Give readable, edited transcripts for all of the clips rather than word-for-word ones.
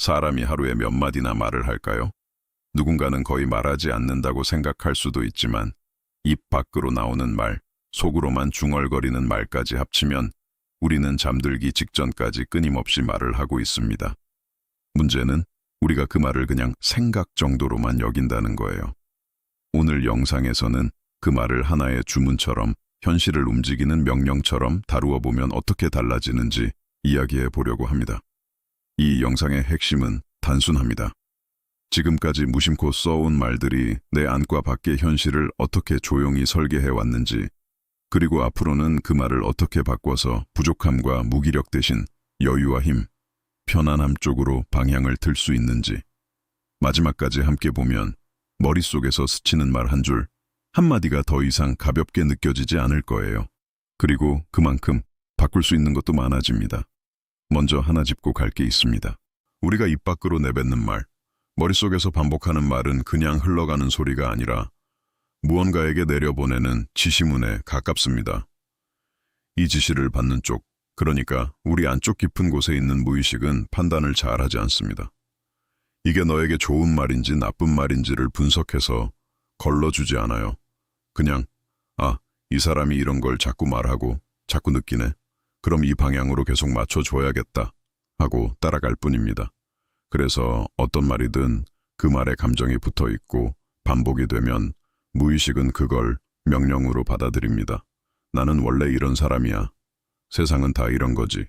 사람이 하루에 몇 마디나 말을 할까요? 누군가는 거의 말하지 않는다고 생각할 수도 있지만 입 밖으로 나오는 말, 속으로만 중얼거리는 말까지 합치면 우리는 잠들기 직전까지 끊임없이 말을 하고 있습니다. 문제는 우리가 그 말을 그냥 생각 정도로만 여긴다는 거예요. 오늘 영상에서는 그 말을 하나의 주문처럼 현실을 움직이는 명령처럼 다루어 보면 어떻게 달라지는지 이야기해 보려고 합니다. 이 영상의 핵심은 단순합니다. 지금까지 무심코 써온 말들이 내 안과 밖의 현실을 어떻게 조용히 설계해 왔는지, 그리고 앞으로는 그 말을 어떻게 바꿔서 부족함과 무기력 대신 여유와 힘, 편안함 쪽으로 방향을 틀 수 있는지, 마지막까지 함께 보면 머릿속에서 스치는 말 한 줄, 한마디가 더 이상 가볍게 느껴지지 않을 거예요. 그리고 그만큼 바꿀 수 있는 것도 많아집니다. 먼저 하나 짚고 갈 게 있습니다. 우리가 입 밖으로 내뱉는 말, 머릿속에서 반복하는 말은 그냥 흘러가는 소리가 아니라 무언가에게 내려보내는 지시문에 가깝습니다. 이 지시를 받는 쪽, 그러니까 우리 안쪽 깊은 곳에 있는 무의식은 판단을 잘 하지 않습니다. 이게 너에게 좋은 말인지 나쁜 말인지를 분석해서 걸러주지 않아요. 그냥 이 사람이 이런 걸 자꾸 말하고 자꾸 느끼네. 그럼 이 방향으로 계속 맞춰줘야겠다 하고 따라갈 뿐입니다. 그래서 어떤 말이든 그 말에 감정이 붙어 있고 반복이 되면 무의식은 그걸 명령으로 받아들입니다. 나는 원래 이런 사람이야. 세상은 다 이런 거지.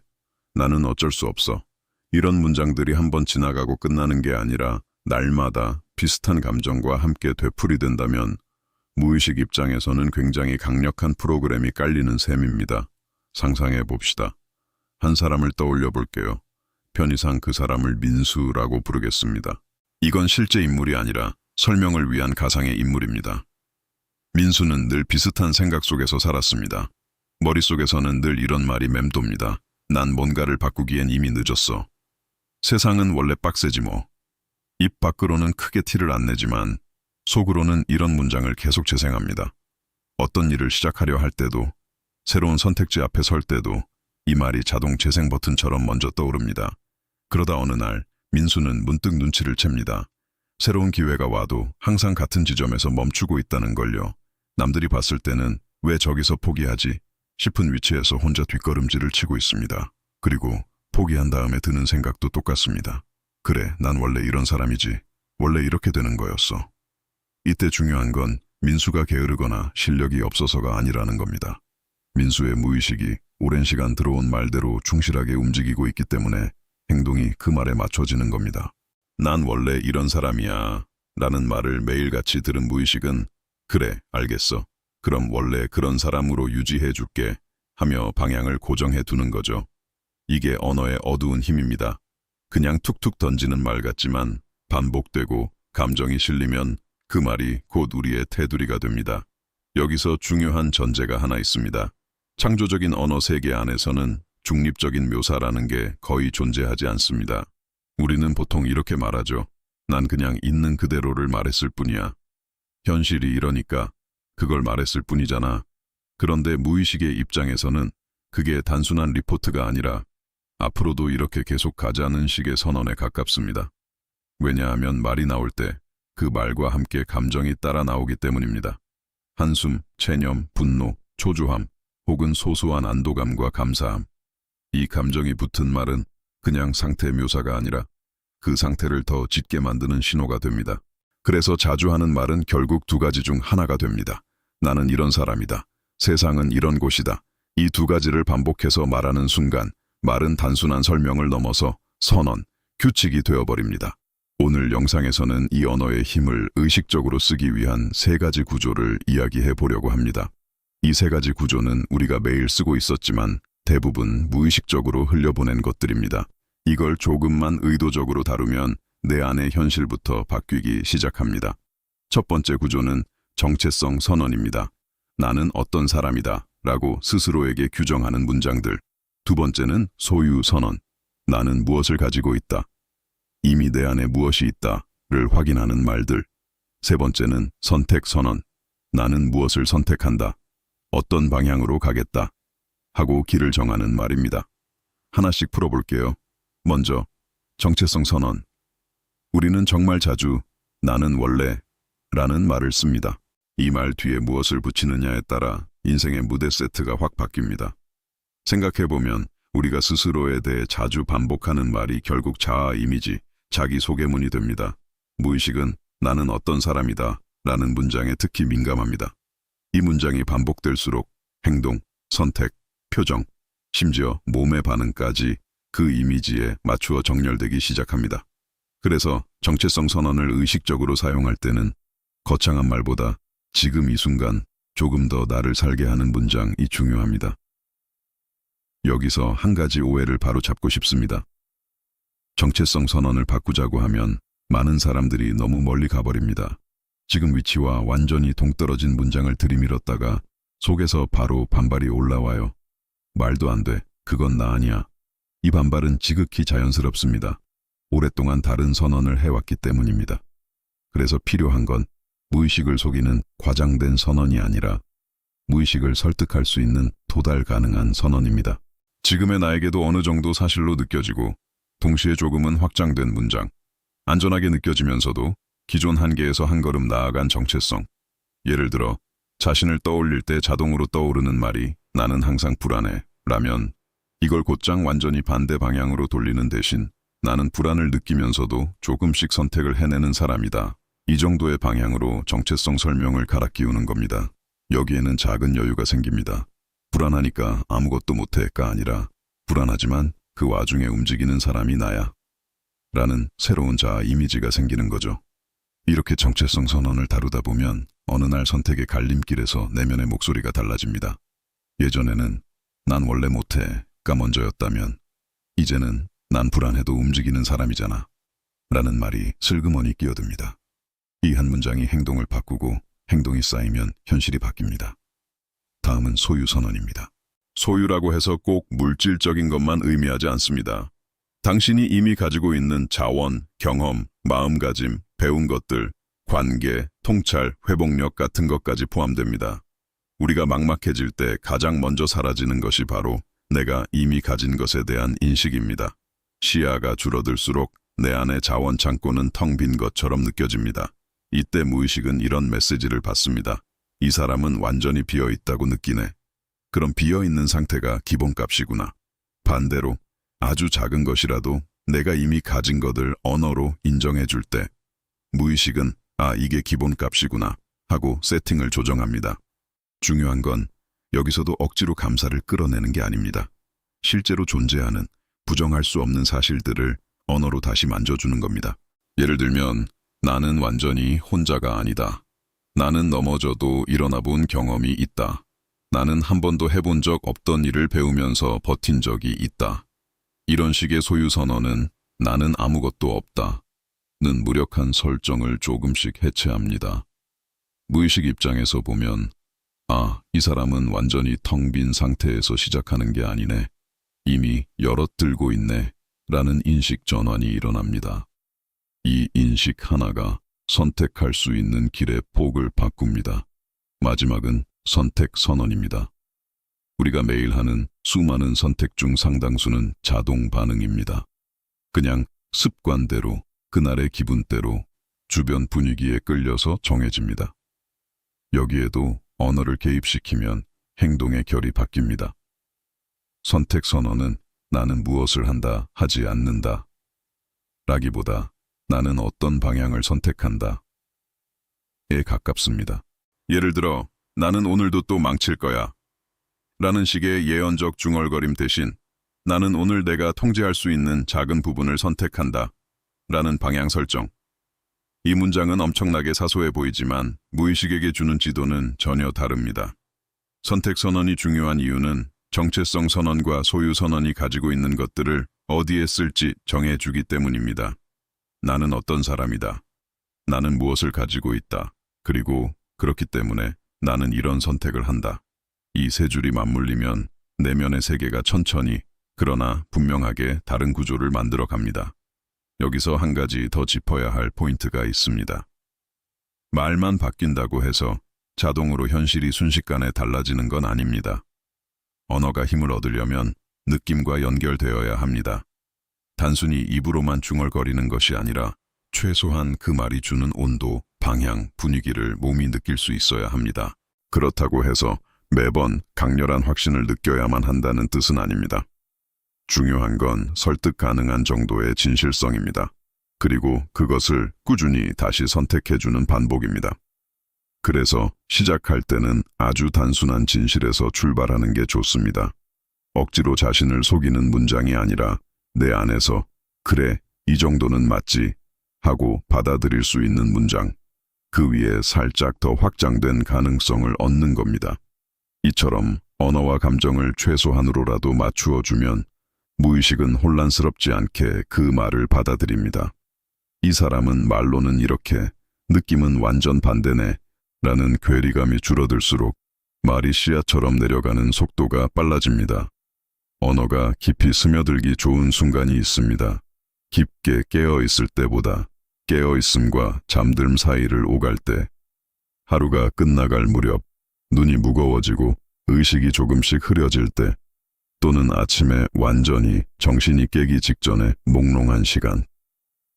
나는 어쩔 수 없어. 이런 문장들이 한번 지나가고 끝나는 게 아니라 날마다 비슷한 감정과 함께 되풀이된다면 무의식 입장에서는 굉장히 강력한 프로그램이 깔리는 셈입니다. 상상해 봅시다. 한 사람을 떠올려 볼게요. 편의상 그 사람을 민수라고 부르겠습니다. 이건 실제 인물이 아니라 설명을 위한 가상의 인물입니다. 민수는 늘 비슷한 생각 속에서 살았습니다. 머릿속에서는 늘 이런 말이 맴돕니다. 난 뭔가를 바꾸기엔 이미 늦었어. 세상은 원래 빡세지 뭐. 입 밖으로는 크게 티를 안 내지만 속으로는 이런 문장을 계속 재생합니다. 어떤 일을 시작하려 할 때도, 새로운 선택지 앞에 설 때도 이 말이 자동 재생 버튼처럼 먼저 떠오릅니다. 그러다 어느 날 민수는 문득 눈치를 챕니다. 새로운 기회가 와도 항상 같은 지점에서 멈추고 있다는 걸요. 남들이 봤을 때는 왜 저기서 포기하지 싶은 위치에서 혼자 뒷걸음질을 치고 있습니다. 그리고 포기한 다음에 드는 생각도 똑같습니다. 그래, 난 원래 이런 사람이지. 원래 이렇게 되는 거였어. 이때 중요한 건 민수가 게으르거나 실력이 없어서가 아니라는 겁니다. 민수의 무의식이 오랜 시간 들어온 말대로 충실하게 움직이고 있기 때문에 행동이 그 말에 맞춰지는 겁니다. 난 원래 이런 사람이야 라는 말을 매일같이 들은 무의식은 그래, 알겠어. 그럼 원래 그런 사람으로 유지해 줄게 하며 방향을 고정해 두는 거죠. 이게 언어의 어두운 힘입니다. 그냥 툭툭 던지는 말 같지만 반복되고 감정이 실리면 그 말이 곧 우리의 테두리가 됩니다. 여기서 중요한 전제가 하나 있습니다. 창조적인 언어 세계 안에서는 중립적인 묘사라는 게 거의 존재하지 않습니다. 우리는 보통 이렇게 말하죠. 난 그냥 있는 그대로를 말했을 뿐이야. 현실이 이러니까 그걸 말했을 뿐이잖아. 그런데 무의식의 입장에서는 그게 단순한 리포트가 아니라 앞으로도 이렇게 계속 가자는 식의 선언에 가깝습니다. 왜냐하면 말이 나올 때 그 말과 함께 감정이 따라 나오기 때문입니다. 한숨, 체념, 분노, 초조함, 혹은 소소한 안도감과 감사함. 이 감정이 붙은 말은 그냥 상태 묘사가 아니라 그 상태를 더 짙게 만드는 신호가 됩니다. 그래서 자주 하는 말은 결국 두 가지 중 하나가 됩니다. 나는 이런 사람이다. 세상은 이런 곳이다. 이 두 가지를 반복해서 말하는 순간 말은 단순한 설명을 넘어서 선언, 규칙이 되어버립니다. 오늘 영상에서는 이 언어의 힘을 의식적으로 쓰기 위한 세 가지 구조를 이야기해 보려고 합니다. 이 세 가지 구조는 우리가 매일 쓰고 있었지만 대부분 무의식적으로 흘려보낸 것들입니다. 이걸 조금만 의도적으로 다루면 내 안의 현실부터 바뀌기 시작합니다. 첫 번째 구조는 정체성 선언입니다. 나는 어떤 사람이다 라고 스스로에게 규정하는 문장들. 두 번째는 소유 선언. 나는 무엇을 가지고 있다. 이미 내 안에 무엇이 있다를 확인하는 말들. 세 번째는 선택 선언. 나는 무엇을 선택한다. 어떤 방향으로 가겠다. 하고 길을 정하는 말입니다. 하나씩 풀어볼게요. 먼저 정체성 선언. 우리는 정말 자주 나는 원래 라는 말을 씁니다. 이 말 뒤에 무엇을 붙이느냐에 따라 인생의 무대 세트가 확 바뀝니다. 생각해보면 우리가 스스로에 대해 자주 반복하는 말이 결국 자아 이미지, 자기 소개문이 됩니다. 무의식은 나는 어떤 사람이다 라는 문장에 특히 민감합니다. 이 문장이 반복될수록 행동, 선택, 표정, 심지어 몸의 반응까지 그 이미지에 맞추어 정렬되기 시작합니다. 그래서 정체성 선언을 의식적으로 사용할 때는 거창한 말보다 지금 이 순간 조금 더 나를 살게 하는 문장이 중요합니다. 여기서 한 가지 오해를 바로 잡고 싶습니다. 정체성 선언을 바꾸자고 하면 많은 사람들이 너무 멀리 가버립니다. 지금 위치와 완전히 동떨어진 문장을 들이밀었다가 속에서 바로 반발이 올라와요. 말도 안 돼. 그건 나 아니야. 이 반발은 지극히 자연스럽습니다. 오랫동안 다른 선언을 해왔기 때문입니다. 그래서 필요한 건 무의식을 속이는 과장된 선언이 아니라 무의식을 설득할 수 있는 도달 가능한 선언입니다. 지금의 나에게도 어느 정도 사실로 느껴지고 동시에 조금은 확장된 문장. 안전하게 느껴지면서도 기존 한계에서 한 걸음 나아간 정체성. 예를 들어 자신을 떠올릴 때 자동으로 떠오르는 말이 나는 항상 불안해 라면 이걸 곧장 완전히 반대 방향으로 돌리는 대신 나는 불안을 느끼면서도 조금씩 선택을 해내는 사람이다. 이 정도의 방향으로 정체성 설명을 갈아 끼우는 겁니다. 여기에는 작은 여유가 생깁니다. 불안하니까 아무것도 못해가 아니라 불안하지만 그 와중에 움직이는 사람이 나야. 라는 새로운 자아 이미지가 생기는 거죠. 이렇게 정체성 선언을 다루다 보면 어느 날 선택의 갈림길에서 내면의 목소리가 달라집니다. 예전에는 난 원래 못해가 먼저였다면 이제는 난 불안해도 움직이는 사람이잖아. 라는 말이 슬그머니 끼어듭니다. 이 한 문장이 행동을 바꾸고 행동이 쌓이면 현실이 바뀝니다. 다음은 소유 선언입니다. 소유라고 해서 꼭 물질적인 것만 의미하지 않습니다. 당신이 이미 가지고 있는 자원, 경험, 마음가짐, 배운 것들, 관계, 통찰, 회복력 같은 것까지 포함됩니다. 우리가 막막해질 때 가장 먼저 사라지는 것이 바로 내가 이미 가진 것에 대한 인식입니다. 시야가 줄어들수록 내 안의 자원 창고는 텅 빈 것처럼 느껴집니다. 이때 무의식은 이런 메시지를 받습니다. 이 사람은 완전히 비어있다고 느끼네. 그럼 비어있는 상태가 기본값이구나. 반대로 아주 작은 것이라도 내가 이미 가진 것을 언어로 인정해줄 때 무의식은 이게 기본값이구나 하고 세팅을 조정합니다. 중요한 건 여기서도 억지로 감사를 끌어내는 게 아닙니다. 실제로 존재하는 부정할 수 없는 사실들을 언어로 다시 만져주는 겁니다. 예를 들면 나는 완전히 혼자가 아니다. 나는 넘어져도 일어나 본 경험이 있다. 나는 한 번도 해본 적 없던 일을 배우면서 버틴 적이 있다. 이런 식의 소유 선언은 나는 아무것도 없다는 무력한 설정을 조금씩 해체합니다. 무의식 입장에서 보면 이 사람은 완전히 텅 빈 상태에서 시작하는 게 아니네. 이미 여럿 들고 있네. 라는 인식 전환이 일어납니다. 이 인식 하나가 선택할 수 있는 길의 폭을 바꿉니다. 마지막은 선택 선언입니다. 우리가 매일 하는 수많은 선택 중 상당수는 자동 반응입니다. 그냥 습관대로, 그날의 기분대로, 주변 분위기에 끌려서 정해집니다. 여기에도 언어를 개입시키면 행동의 결이 바뀝니다. 선택 선언은 나는 무엇을 한다, 하지 않는다 라기보다 나는 어떤 방향을 선택한다 에 가깝습니다. 예를 들어 나는 오늘도 또 망칠 거야 라는 식의 예언적 중얼거림 대신 나는 오늘 내가 통제할 수 있는 작은 부분을 선택한다 라는 방향 설정. 이 문장은 엄청나게 사소해 보이지만 무의식에게 주는 지도는 전혀 다릅니다. 선택 선언이 중요한 이유는 정체성 선언과 소유 선언이 가지고 있는 것들을 어디에 쓸지 정해주기 때문입니다. 나는 어떤 사람이다. 나는 무엇을 가지고 있다. 그리고 그렇기 때문에 나는 이런 선택을 한다. 이 세 줄이 맞물리면 내면의 세계가 천천히 그러나 분명하게 다른 구조를 만들어 갑니다. 여기서 한 가지 더 짚어야 할 포인트가 있습니다. 말만 바뀐다고 해서 자동으로 현실이 순식간에 달라지는 건 아닙니다. 언어가 힘을 얻으려면 느낌과 연결되어야 합니다. 단순히 입으로만 중얼거리는 것이 아니라 최소한 그 말이 주는 온도, 방향, 분위기를 몸이 느낄 수 있어야 합니다. 그렇다고 해서 매번 강렬한 확신을 느껴야만 한다는 뜻은 아닙니다. 중요한 건 설득 가능한 정도의 진실성입니다. 그리고 그것을 꾸준히 다시 선택해주는 반복입니다. 그래서 시작할 때는 아주 단순한 진실에서 출발하는 게 좋습니다. 억지로 자신을 속이는 문장이 아니라 내 안에서 그래, 이 정도는 맞지 하고 받아들일 수 있는 문장, 그 위에 살짝 더 확장된 가능성을 얻는 겁니다. 이처럼 언어와 감정을 최소한으로라도 맞추어주면 무의식은 혼란스럽지 않게 그 말을 받아들입니다. 이 사람은 말로는 이렇게, 느낌은 완전 반대네 라는 괴리감이 줄어들수록 말이 씨앗처럼 내려가는 속도가 빨라집니다. 언어가 깊이 스며들기 좋은 순간이 있습니다. 깊게 깨어있을 때보다 깨어있음과 잠듦 사이를 오갈 때, 하루가 끝나갈 무렵, 눈이 무거워지고 의식이 조금씩 흐려질 때, 또는 아침에 완전히 정신이 깨기 직전에 몽롱한 시간.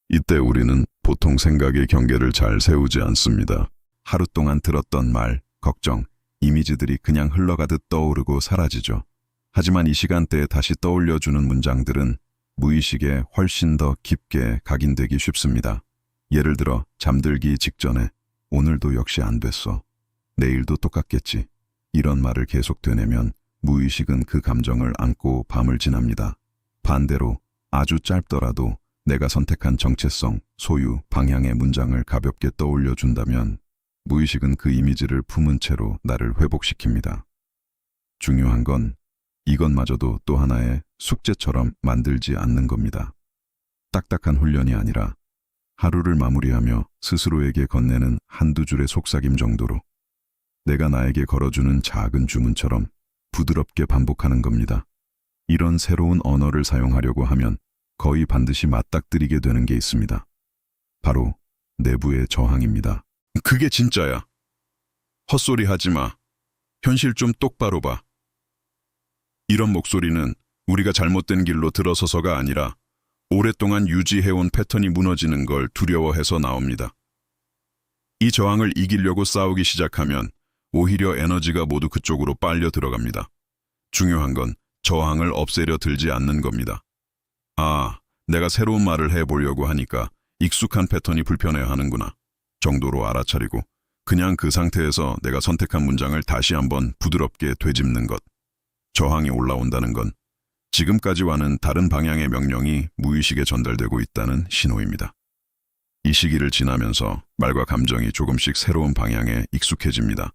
이때 우리는 보통 생각의 경계를 잘 세우지 않습니다. 하루 동안 들었던 말, 걱정, 이미지들이 그냥 흘러가듯 떠오르고 사라지죠. 하지만 이 시간대에 다시 떠올려주는 문장들은 무의식에 훨씬 더 깊게 각인되기 쉽습니다. 예를 들어 잠들기 직전에 오늘도 역시 안 됐어. 내일도 똑같겠지. 이런 말을 계속 되뇌면 무의식은 그 감정을 안고 밤을 지납니다. 반대로 아주 짧더라도 내가 선택한 정체성, 소유, 방향의 문장을 가볍게 떠올려준다면 무의식은 그 이미지를 품은 채로 나를 회복시킵니다. 중요한 건 이것마저도 또 하나의 숙제처럼 만들지 않는 겁니다. 딱딱한 훈련이 아니라 하루를 마무리하며 스스로에게 건네는 한두 줄의 속삭임 정도로 내가 나에게 걸어주는 작은 주문처럼 부드럽게 반복하는 겁니다. 이런 새로운 언어를 사용하려고 하면 거의 반드시 맞닥뜨리게 되는 게 있습니다. 바로 내부의 저항입니다. 그게 진짜야. 헛소리 하지 마. 현실 좀 똑바로 봐. 이런 목소리는 우리가 잘못된 길로 들어서서가 아니라 오랫동안 유지해온 패턴이 무너지는 걸 두려워해서 나옵니다. 이 저항을 이기려고 싸우기 시작하면 오히려 에너지가 모두 그쪽으로 빨려 들어갑니다. 중요한 건 저항을 없애려 들지 않는 겁니다. 아, 내가 새로운 말을 해보려고 하니까 익숙한 패턴이 불편해하는구나 정도로 알아차리고 그냥 그 상태에서 내가 선택한 문장을 다시 한번 부드럽게 되짚는 것. 저항이 올라온다는 건 지금까지와는 다른 방향의 명령이 무의식에 전달되고 있다는 신호입니다. 이 시기를 지나면서 말과 감정이 조금씩 새로운 방향에 익숙해집니다.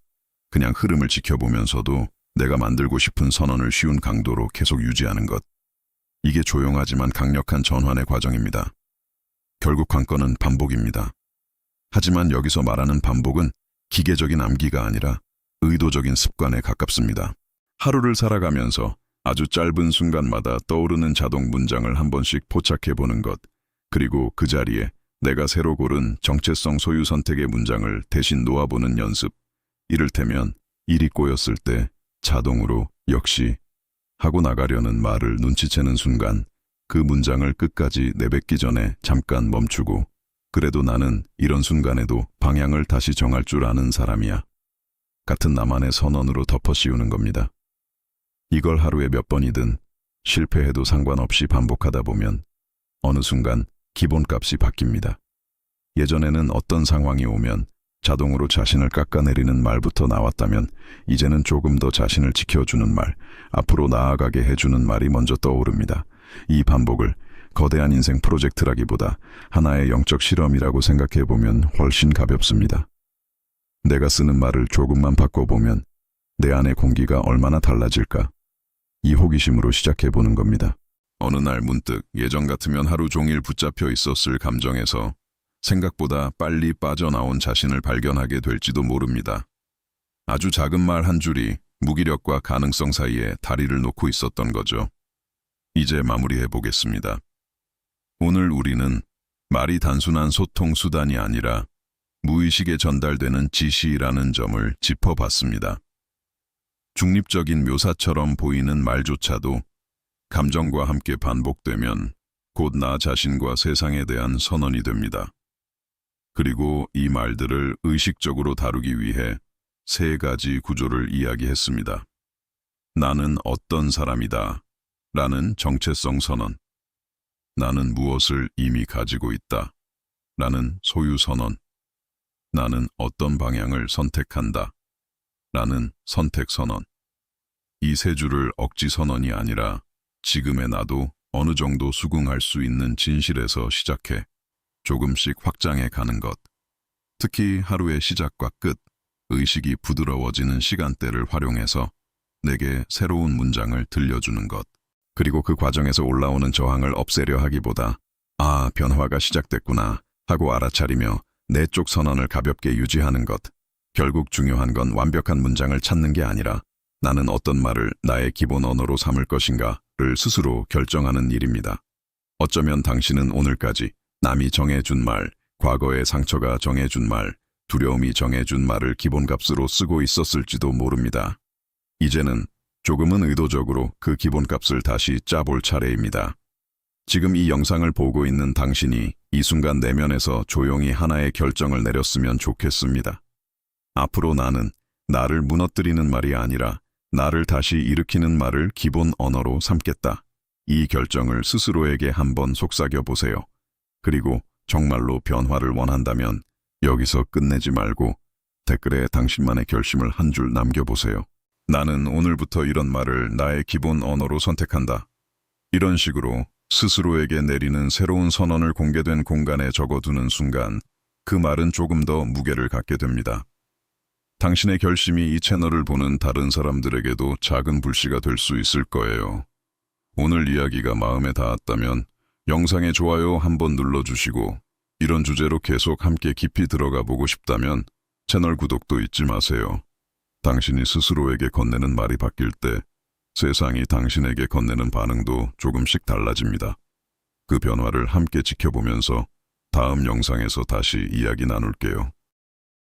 그냥 흐름을 지켜보면서도 내가 만들고 싶은 선언을 쉬운 강도로 계속 유지하는 것. 이게 조용하지만 강력한 전환의 과정입니다. 결국 관건은 반복입니다. 하지만 여기서 말하는 반복은 기계적인 암기가 아니라 의도적인 습관에 가깝습니다. 하루를 살아가면서 아주 짧은 순간마다 떠오르는 자동 문장을 한 번씩 포착해보는 것, 그리고 그 자리에 내가 새로 고른 정체성 소유 선택의 문장을 대신 놓아보는 연습. 이를테면 일이 꼬였을 때 자동으로 역시 하고 나가려는 말을 눈치채는 순간 그 문장을 끝까지 내뱉기 전에 잠깐 멈추고 그래도 나는 이런 순간에도 방향을 다시 정할 줄 아는 사람이야. 같은 나만의 선언으로 덮어씌우는 겁니다. 이걸 하루에 몇 번이든 실패해도 상관없이 반복하다 보면 어느 순간 기본값이 바뀝니다. 예전에는 어떤 상황이 오면 자동으로 자신을 깎아내리는 말부터 나왔다면 이제는 조금 더 자신을 지켜주는 말, 앞으로 나아가게 해주는 말이 먼저 떠오릅니다. 이 반복을 거대한 인생 프로젝트라기보다 하나의 영적 실험이라고 생각해보면 훨씬 가볍습니다. 내가 쓰는 말을 조금만 바꿔보면 내 안의 공기가 얼마나 달라질까? 이 호기심으로 시작해보는 겁니다. 어느 날 문득 예전 같으면 하루 종일 붙잡혀 있었을 감정에서 생각보다 빨리 빠져나온 자신을 발견하게 될지도 모릅니다. 아주 작은 말 한 줄이 무기력과 가능성 사이에 다리를 놓고 있었던 거죠. 이제 마무리해 보겠습니다. 오늘 우리는 말이 단순한 소통 수단이 아니라 무의식에 전달되는 지시라는 점을 짚어봤습니다. 중립적인 묘사처럼 보이는 말조차도 감정과 함께 반복되면 곧 나 자신과 세상에 대한 선언이 됩니다. 그리고 이 말들을 의식적으로 다루기 위해 세 가지 구조를 이야기했습니다. 나는 어떤 사람이다 라는 정체성 선언, 나는 무엇을 이미 가지고 있다 라는 소유 선언, 나는 어떤 방향을 선택한다 라는 선택 선언. 이 세 줄을 억지 선언이 아니라 지금의 나도 어느 정도 수긍할 수 있는 진실에서 시작해 조금씩 확장해 가는 것. 특히 하루의 시작과 끝, 의식이 부드러워지는 시간대를 활용해서 내게 새로운 문장을 들려주는 것. 그리고 그 과정에서 올라오는 저항을 없애려 하기보다 아, 변화가 시작됐구나 하고 알아차리며 내 쪽 선언을 가볍게 유지하는 것. 결국 중요한 건 완벽한 문장을 찾는 게 아니라 나는 어떤 말을 나의 기본 언어로 삼을 것인가를 스스로 결정하는 일입니다. 어쩌면 당신은 오늘까지 남이 정해준 말, 과거의 상처가 정해준 말, 두려움이 정해준 말을 기본값으로 쓰고 있었을지도 모릅니다. 이제는 조금은 의도적으로 그 기본값을 다시 짜볼 차례입니다. 지금 이 영상을 보고 있는 당신이 이 순간 내면에서 조용히 하나의 결정을 내렸으면 좋겠습니다. 앞으로 나는 나를 무너뜨리는 말이 아니라 나를 다시 일으키는 말을 기본 언어로 삼겠다. 이 결정을 스스로에게 한번 속삭여 보세요. 그리고 정말로 변화를 원한다면 여기서 끝내지 말고 댓글에 당신만의 결심을 한 줄 남겨보세요. 나는 오늘부터 이런 말을 나의 기본 언어로 선택한다. 이런 식으로 스스로에게 내리는 새로운 선언을 공개된 공간에 적어두는 순간 그 말은 조금 더 무게를 갖게 됩니다. 당신의 결심이 이 채널을 보는 다른 사람들에게도 작은 불씨가 될 수 있을 거예요. 오늘 이야기가 마음에 닿았다면 영상에 좋아요 한번 눌러주시고 이런 주제로 계속 함께 깊이 들어가 보고 싶다면 채널 구독도 잊지 마세요. 당신이 스스로에게 건네는 말이 바뀔 때 세상이 당신에게 건네는 반응도 조금씩 달라집니다. 그 변화를 함께 지켜보면서 다음 영상에서 다시 이야기 나눌게요.